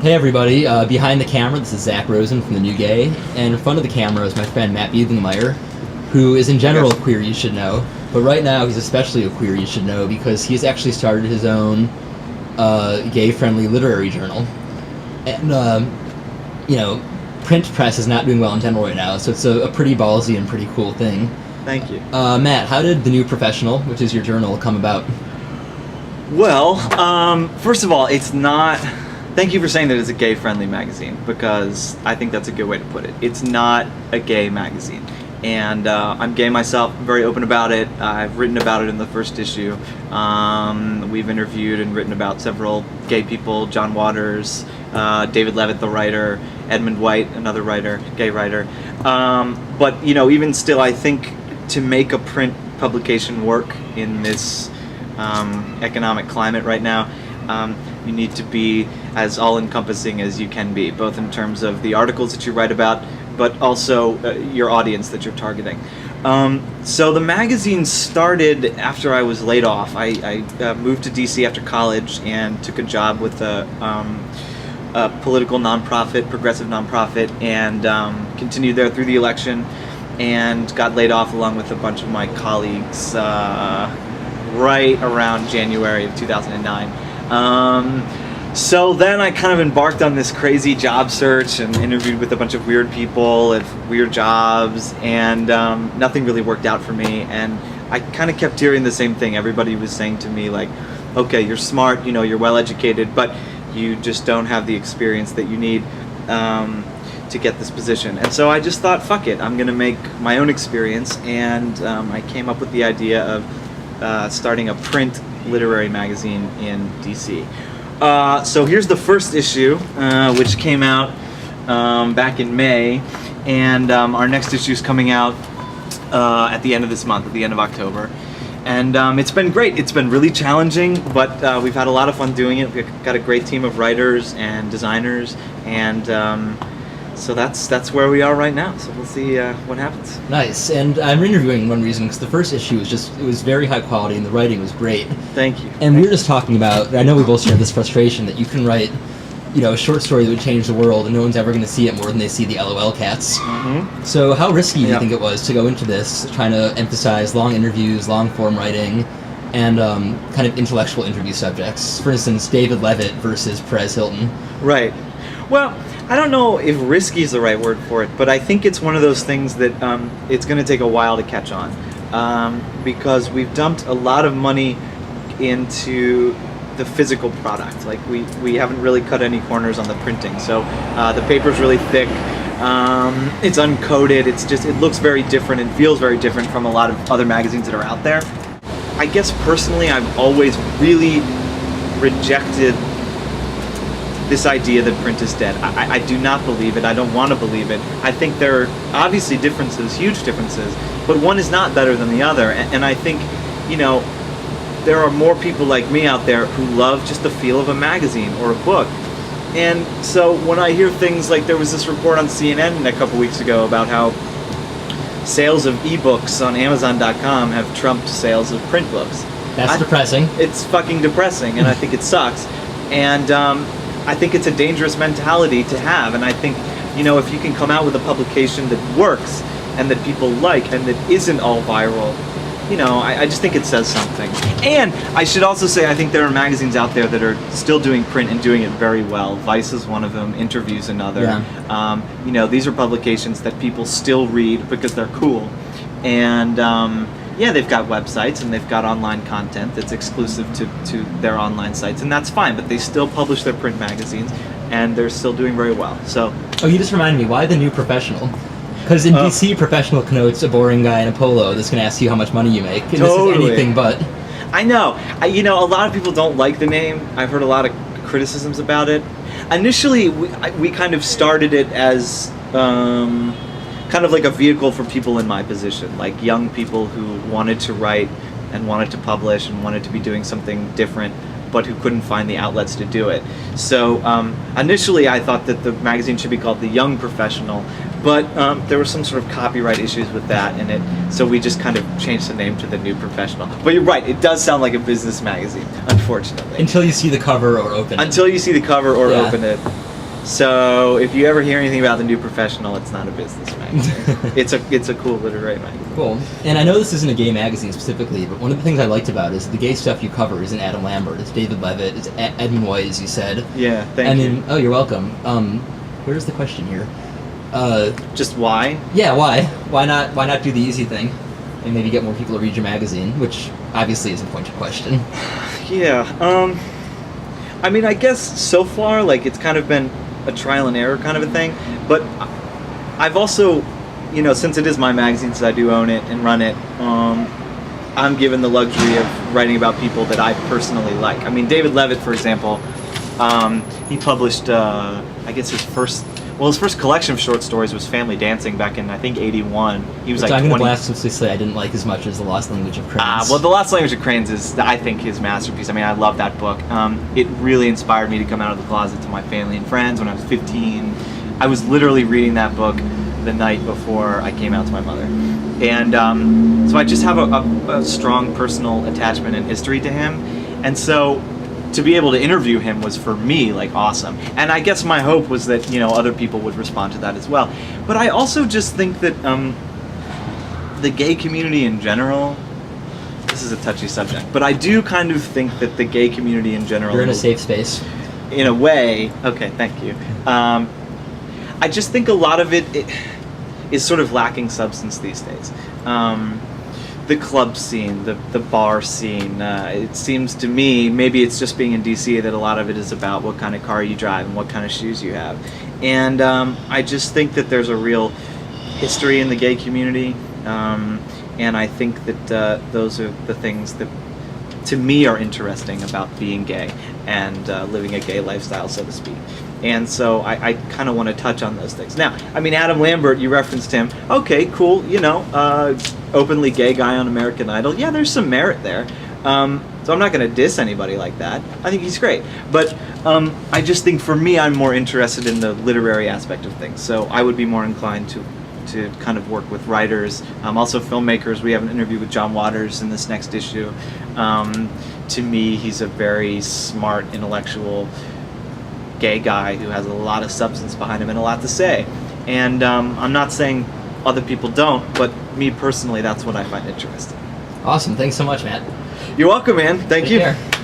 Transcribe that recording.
Hey everybody, behind the camera, this is Zach Rosen from The New Gay, and in front of the camera is my friend Matt Biedlingmaier, who is in general a queer you should know, but right now he's especially a queer you should know because he's actually started his own gay-friendly literary journal. And, print press is not doing well in general right now, so it's a pretty ballsy and pretty cool thing. Thank you. Matt, how did The New Professional, which is your journal, come about? Well, first of all, it's not... Thank you for saying that it's a gay-friendly magazine, because I think that's a good way to put it. It's not a gay magazine. And I'm gay myself, I'm very open about it. I've written about it in the first issue. We've interviewed and written about several gay people, John Waters, David Levitt, the writer, Edmund White, another writer, gay writer. But, even still, I think to make a print publication work in this economic climate right now, you need to be as all-encompassing as you can be, both in terms of the articles that you write about, but also your audience that you're targeting. So the magazine started after I was laid off. I moved to DC after college and took a job with a political nonprofit, progressive nonprofit, and continued there through the election, and got laid off along with a bunch of my colleagues right around January of 2009. So then I kind of embarked on this crazy job search and interviewed with a bunch of weird people at weird jobs, and nothing really worked out for me. And I kind of kept hearing the same thing. Everybody was saying to me, like, okay, you're smart, you're well educated, but you just don't have the experience that you need to get this position. And so I just thought, fuck it, I'm gonna make my own experience, and I came up with the idea of starting a print literary magazine in DC. So here's the first issue, which came out back in May, and our next issue is coming out at the end of this month, at the end of October. And it's been great. It's been really challenging, but we've had a lot of fun doing it. We've got a great team of writers and designers, and so that's where we are right now. So we'll see what happens. Nice. And I'm interviewing one reason because the first issue was very high quality and the writing was great. Thank you. And we were just talking about, I know we both share this frustration that you can write, a short story that would change the world and no one's ever going to see it more than they see the LOL cats. Mm-hmm. So how risky do you think it was to go into this, trying to emphasize long interviews, long form writing, and kind of intellectual interview subjects? For instance, David Levitt versus Perez Hilton. Right. Well, I don't know if risky is the right word for it, but I think it's one of those things that it's going to take a while to catch on, because we've dumped a lot of money into the physical product. Like we haven't really cut any corners on the printing, so the paper's really thick. It's uncoated. It looks very different and feels very different from a lot of other magazines that are out there. I guess personally, I've always really rejected this idea that print is dead. I do not believe it. I don't want to believe it. I think there are obviously differences, huge differences, but one is not better than the other. And I think, there are more people like me out there who love just the feel of a magazine or a book. And so when I hear things like, there was this report on CNN a couple weeks ago about how sales of ebooks on Amazon.com have trumped sales of print books. That's depressing. It's fucking depressing, and I think it sucks. And I think it's a dangerous mentality to have, and I think, if you can come out with a publication that works and that people like and that isn't all viral, I just think it says something. And I should also say, I think there are magazines out there that are still doing print and doing it very well. Vice is one of them, Interview's another. Yeah. These are publications that people still read because they're cool. And they've got websites and they've got online content that's exclusive to their online sites, and that's fine, but they still publish their print magazines, and they're still doing very well. So. Oh, you just reminded me, why The New Professional? Because in DC, professional connotes a boring guy in a polo that's going to ask you how much money you make, and totally. This is anything but. I know. A lot of people don't like the name. I've heard a lot of criticisms about it. Initially, we kind of started it as kind of like a vehicle for people in my position, like young people who wanted to write and wanted to publish and wanted to be doing something different, but who couldn't find the outlets to do it. So initially I thought that the magazine should be called The Young Professional, but there were some sort of copyright issues with that, and so we just kind of changed the name to The New Professional. But you're right, it does sound like a business magazine, unfortunately. Until you see the cover or open it. Until you see the cover or open it. So if you ever hear anything about the New Professional, it's not a business magazine. it's a cool literary magazine. Cool. And I know this isn't a gay magazine specifically, but one of the things I liked about it is the gay stuff you cover isn't Adam Lambert, it's David Levitt, it's Edmund White, as you said. Yeah, thank you. Oh, you're welcome. Where's the question here? Just why? Yeah, why? Why not do the easy thing and maybe get more people to read your magazine, which obviously is a pointed question. Yeah. I mean, I guess so far, like, it's kind of been a trial and error kind of a thing, but I've also, you know, since it is my magazine, since I do own it and run it, I'm given the luxury of writing about people that I personally like. I mean, David Levitt, for example, he published, I guess his first collection of short stories was Family Dancing back in, I think, '81. He was Which like I'm 20. going to blasphenously I didn't like as much as The Lost Language of Cranes. Well, The Lost Language of Cranes is, I think, his masterpiece. I mean, I love that book. It really inspired me to come out of the closet to my family and friends when I was 15. I was literally reading that book the night before I came out to my mother. And so I just have a strong personal attachment and history to him. And so to be able to interview him was, for me, like, awesome. And I guess my hope was that, you know, other people would respond to that as well. But I also just think that the gay community in general, this is a touchy subject, but I do kind of think that the gay community in general... You're in a safe space. In a way. Okay, thank you. I just think a lot of it is sort of lacking substance these days. The club scene, the bar scene, it seems to me, maybe it's just being in DC, that a lot of it is about what kind of car you drive and what kind of shoes you have. And I just think that there's a real history in the gay community, and I think that those are the things that, to me, are interesting about being gay and living a gay lifestyle, so to speak. And so I kind of want to touch on those things. Now, I mean, Adam Lambert, you referenced him. Okay, cool, you know, openly gay guy on American Idol. Yeah, there's some merit there. So I'm not going to diss anybody like that. I think he's great. But I just think, for me, I'm more interested in the literary aspect of things. So I would be more inclined to kind of work with writers, also filmmakers. We have an interview with John Waters in this next issue. To me, he's a very smart, intellectual gay guy who has a lot of substance behind him and a lot to say. And I'm not saying other people don't, but me personally, that's what I find interesting. Awesome. Thanks so much, Matt. You're welcome, man. Thank you. Take care.